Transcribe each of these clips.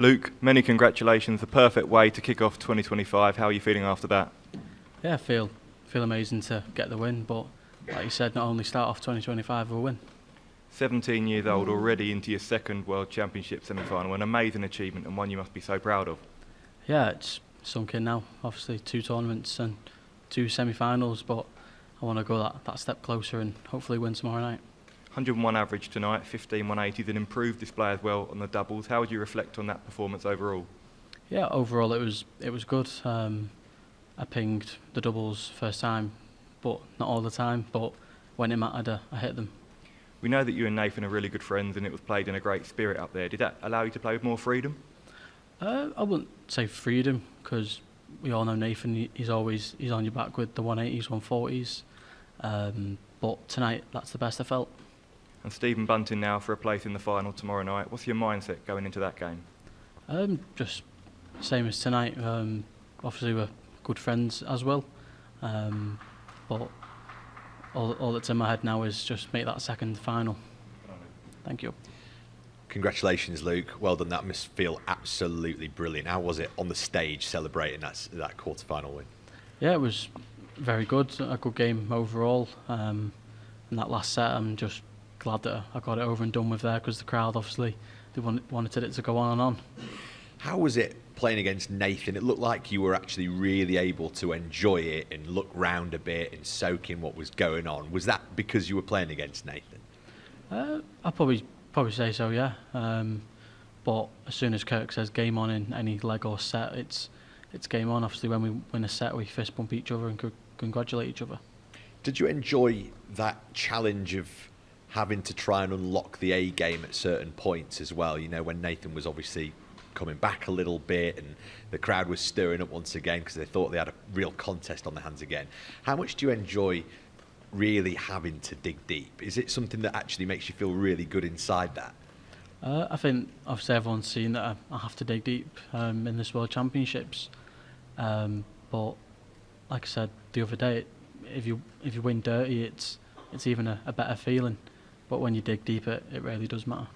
Luke, many congratulations. The perfect way to kick off 2025. How are you feeling after that? Yeah, I feel amazing to get the win, but like you said, not only start off 2025 with a win. 17 years old, already into your second World Championship semi-final. An amazing achievement and one you must be so proud of. Yeah, it's sunk in now. Obviously 2 tournaments and 2 semi-finals, but I want to go that step closer and hopefully win tomorrow night. 101 average tonight, 15 180s, an improved display as well on the doubles. How would you reflect on that performance overall? Yeah, overall it was good. I pinged the doubles first time, but not all the time. But when it mattered, I hit them. We know that you and Nathan are really good friends, and it was played in a great spirit up there. Did that allow you to play with more freedom? I wouldn't say freedom, because we all know Nathan. He's on your back with the 180s, 140s. But tonight, that's the best I felt. And Stephen Bunting now for a place in the final tomorrow night. What's your mindset going into that game? Just same as tonight. Obviously we're good friends as well. But all that's in my head now is just make that second final. Thank you. Congratulations, Luke. Well done. That must feel absolutely brilliant. How was it on the stage celebrating that quarter-final win? Yeah, it was very good. A good game overall. And that last set, I'm just glad that I got it over and done with there, because the crowd obviously they wanted it to go on and on. How was it playing against Nathan? It looked like you were actually really able to enjoy it and look round a bit and soak in what was going on. Was that because you were playing against Nathan? I'll probably say so, yeah. But as soon as Kirk says game on in any leg or set, it's game on. Obviously when we win a set, we fist bump each other and congratulate each other. Did you enjoy that challenge of having to try and unlock the A game at certain points as well? You know, when Nathan was obviously coming back a little bit and the crowd was stirring up once again because they thought they had a real contest on their hands again. How much do you enjoy really having to dig deep? Is it something that actually makes you feel really good inside that? I think obviously everyone's seen that I have to dig deep in this World Championships. But like I said the other day, if you win dirty, it's even a better feeling. But when you dig deep, it really does matter.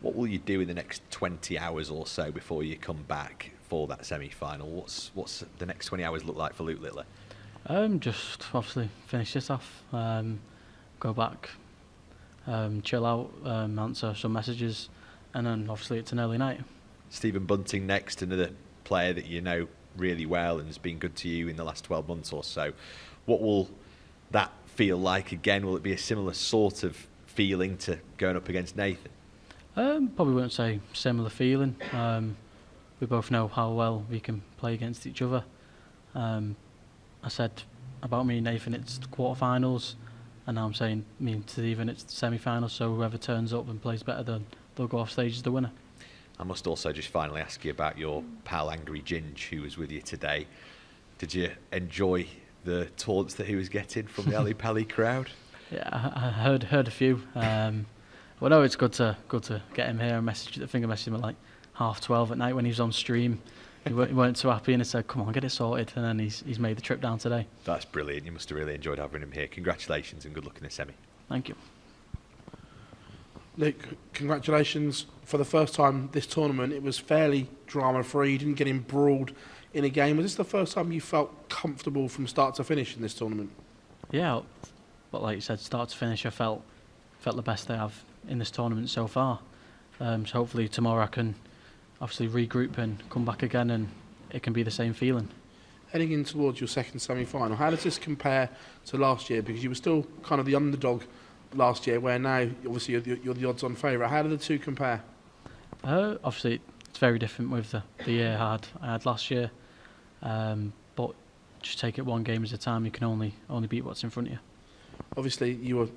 What will you do in the next 20 hours or so before you come back for that semi-final? What's the next 20 hours look like for Luke Littler? Just obviously finish this off, go back, chill out, answer some messages, and then obviously it's an early night. Stephen Bunting next, another player that you know really well and has been good to you in the last 12 months or so. What will that feel like again? Will it be a similar sort of feeling to going up against Nathan? Probably wouldn't say similar feeling. We both know how well we can play against each other. I said about me and Nathan it's the quarterfinals, and now I'm saying me and Stephen it's the semi-finals, so whoever turns up and plays better, then they'll go off stage as the winner. I must also just finally ask you about your pal Angry Ginge, who was with you today. Did you enjoy the taunts that he was getting from the Ali Pali crowd? Yeah, I heard a few. Well, no, it's good to get him here. I think I messaged him at like 12:30 at night when he was on stream. He weren't too happy, and I said, "Come on, get it sorted." And then he's made the trip down today. That's brilliant. You must have really enjoyed having him here. Congratulations and good luck in the semi. Thank you. Luke, congratulations. For the first time this tournament, it was fairly drama-free. You didn't get embroiled in a game. Was this the first time you felt comfortable from start to finish in this tournament? Yeah, but like you said, start to finish, I felt the best I have in this tournament so far. So hopefully tomorrow I can obviously regroup and come back again, and it can be the same feeling. Heading in towards your second semi-final, how does this compare to last year? Because you were still kind of the underdog last year, where now obviously you're the odds-on favourite. How do the two compare? Obviously it's very different with the year I had last year, but just take it one game at a time. You can only beat what's in front of you. Obviously you were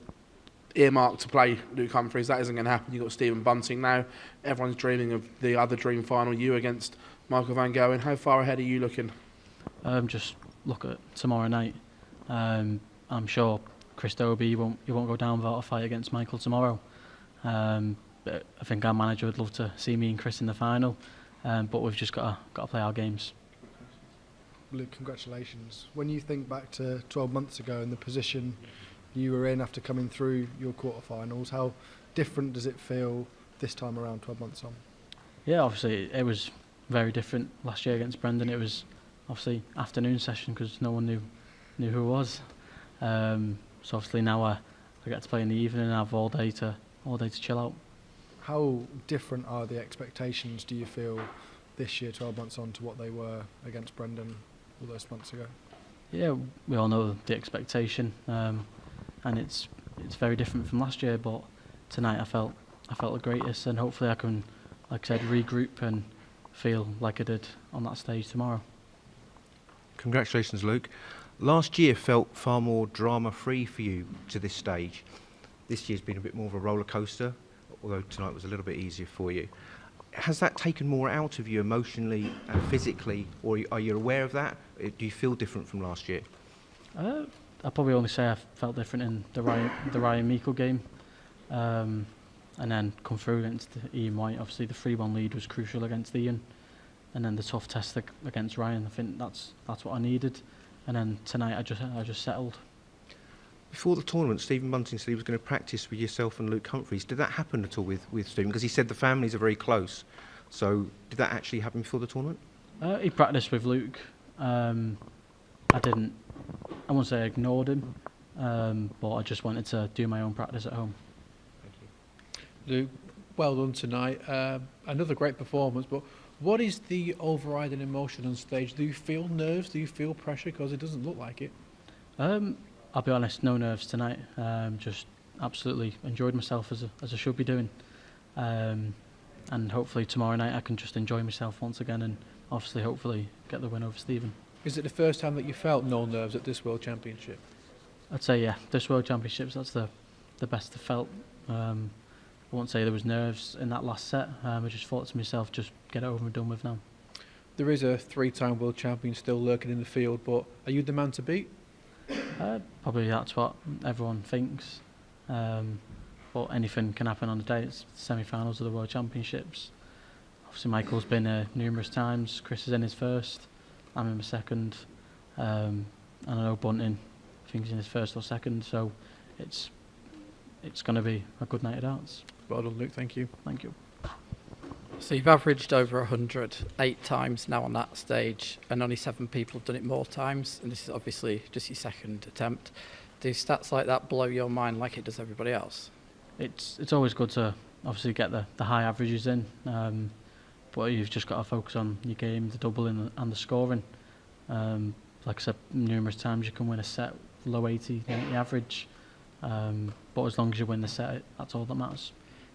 earmarked to play Luke Humphries. That isn't going to happen. You've got Stephen Bunting now. Everyone's dreaming of the other dream final, you against Michael van Gerwen. How far ahead are you looking? Just look at tomorrow night. I'm sure Chris Dobie he won't go down without a fight against Michael tomorrow. But I think our manager would love to see me and Chris in the final. But we've just got to play our games. Luke, congratulations. When you think back to 12 months ago and the position you were in after coming through your quarterfinals, how different does it feel this time around 12 months on? Yeah, obviously it was very different last year against Brendan. It was obviously afternoon session because no one knew who it was. So obviously now I get to play in the evening and have all day to chill out. How different are the expectations, do you feel, this year, 12 months on, to what they were against Brendan all those months ago? Yeah, we all know the expectation, and it's very different from last year. But tonight I felt the greatest, and hopefully I can, like I said, regroup and feel like I did on that stage tomorrow. Congratulations, Luke. Last year felt far more drama-free for you to this stage. This year's been a bit more of a roller coaster, although tonight was a little bit easier for you. Has that taken more out of you emotionally and physically, or are you aware of that? Do you feel different from last year? I'll probably only say I felt different in the Ryan Meikle game, and then come through against Ian White. Obviously the 3-1 lead was crucial against Ian, and then the tough test against Ryan. I think that's what I needed, and then tonight I just settled. Before the tournament, Stephen Bunting said he was going to practice with yourself and Luke Humphreys. Did that happen at all with Stephen? Because he said the families are very close. So did that actually happen before the tournament? He practiced with Luke. I won't say I ignored him, but I just wanted to do my own practice at home. Thank you. Luke, well done tonight. Another great performance, but what is the overriding emotion on stage? Do you feel nerves? Do you feel pressure? Because it doesn't look like it. I'll be honest, no nerves tonight. Just absolutely enjoyed myself as I should be doing. And hopefully tomorrow night I can just enjoy myself once again and obviously hopefully get the win over Stephen. Is it the first time that you felt no nerves at this World Championship? I'd say yeah, this World Championships, that's the best I've felt. I won't say there was nerves in that last set. I just thought to myself, just get it over and done with now. There is a 3-time World Champion still lurking in the field, but are you the man to beat? Probably that's what everyone thinks, but anything can happen on the day. It's semi-finals of the World Championships. Obviously Michael's been here numerous times, Chris is in his first, I'm in my second, and I know Bunting, I think he's in his first or second, so it's going to be a good night of darts. Well done, Luke, thank you. Thank you. So you've averaged over 100 8 times now on that stage, and only 7 people have done it more times, and this is obviously just your second attempt. Do stats like that blow your mind like it does everybody else? It's always good to obviously get the high averages in, but you've just got to focus on your game, the doubling and the scoring. Like I said numerous times, you can win a set low 80, 90 average, but as long as you win the set, that's all that matters.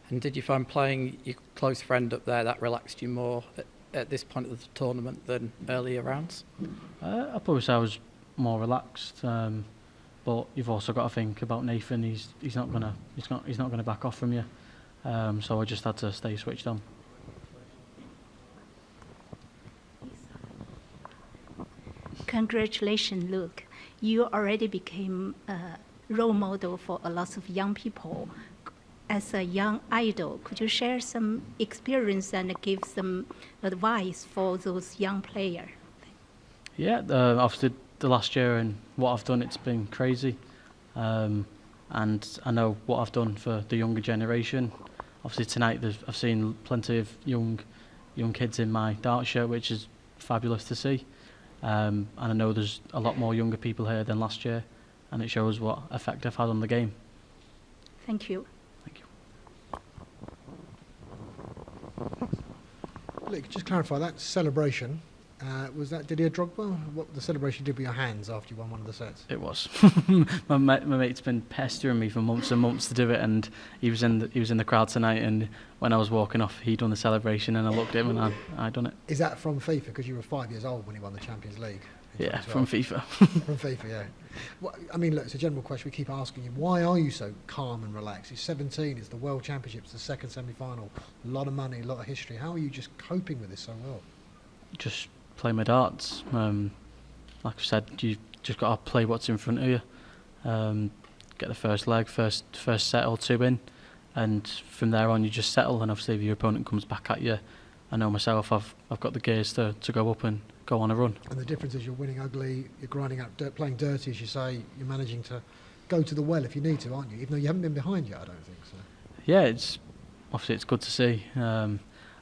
And did you find playing your close friend up there that relaxed you more at this point of the tournament than earlier rounds? I'd probably say I was more relaxed, but you've also got to think about Nathan. He's not gonna back off from you, so I just had to stay switched on. Congratulations, Luke. You already became a role model for a lot of young people. As a young idol, could you share some experience and give some advice for those young players? Yeah, after the last year and what I've done, it's been crazy. And I know what I've done for the younger generation. Obviously tonight I've seen plenty of young kids in my dart shirt, which is fabulous to see. And I know there's a lot more younger people here than last year, and it shows what effect I've had on the game. Thank you. Thank you. Look, just clarify that celebration. Was that Didier Drogba? What the celebration did with your hands after you won one of the sets? It was. my mate's been pestering me for months and months to do it, and he was in the crowd tonight. And when I was walking off, he'd done the celebration, and I looked at him and I'd done it. Is that from FIFA? Because you were 5 years old when he won the Champions League. Yeah, from FIFA. From FIFA, yeah. Well, I mean, look, it's a general question we keep asking you. Why are you so calm and relaxed? You're 17. It's the World Championships, the second semi-final. A lot of money, a lot of history. How are you just coping with this so well? Just play my darts. Like I said, you just got to play what's in front of you. Get the first leg, first set or two in, and from there on you just settle. And obviously, if your opponent comes back at you, I know myself, I've got the gears to go up and go on a run. And the difference is you're winning ugly, you're grinding up, playing dirty, as you say. You're managing to go to the well if you need to, aren't you? Even though you haven't been behind yet, I don't think so. Yeah, it's good to see.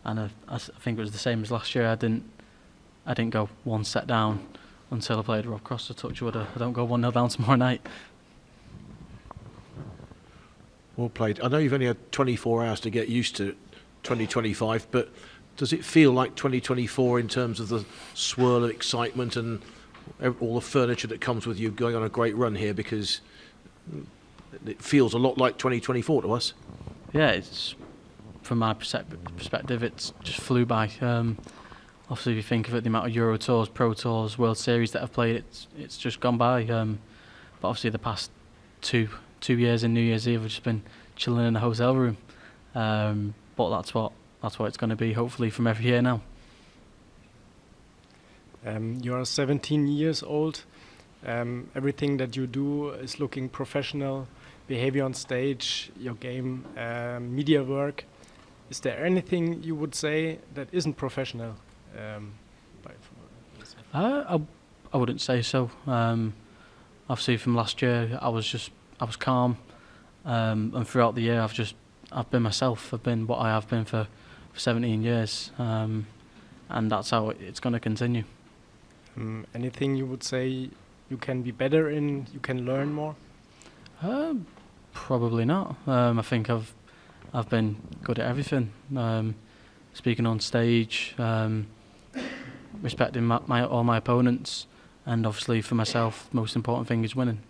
and I think it was the same as last year. I didn't go one set down until I played Rob Cross to touch wood. I don't go 1-0 down tomorrow night. Well played. I know you've only had 24 hours to get used to 2025, but does it feel like 2024 in terms of the swirl of excitement and all the furniture that comes with you going on a great run here? Because it feels a lot like 2024 to us. Yeah, it's from my perspective, it's just flew by. Obviously, if you think of it, the amount of Euro Tours, Pro Tours, World Series that I've played, it's just gone by. But obviously, the past two years in New Year's Eve, I've just been chilling in a hotel room. But that's what it's going to be, hopefully, from every year now. You are 17 years old. Everything that you do is looking professional. Behavior on stage, your game, media work. Is there anything you would say that isn't professional? I wouldn't say so. Obviously, from last year, I was calm, and throughout the year, I've been myself. I've been what I have been for 17 years, and that's how it's going to continue. Anything you would say you can be better in? You can learn more. Probably not. I think I've been good at everything. Speaking on stage, respecting all my opponents, and obviously for myself, most important thing is winning.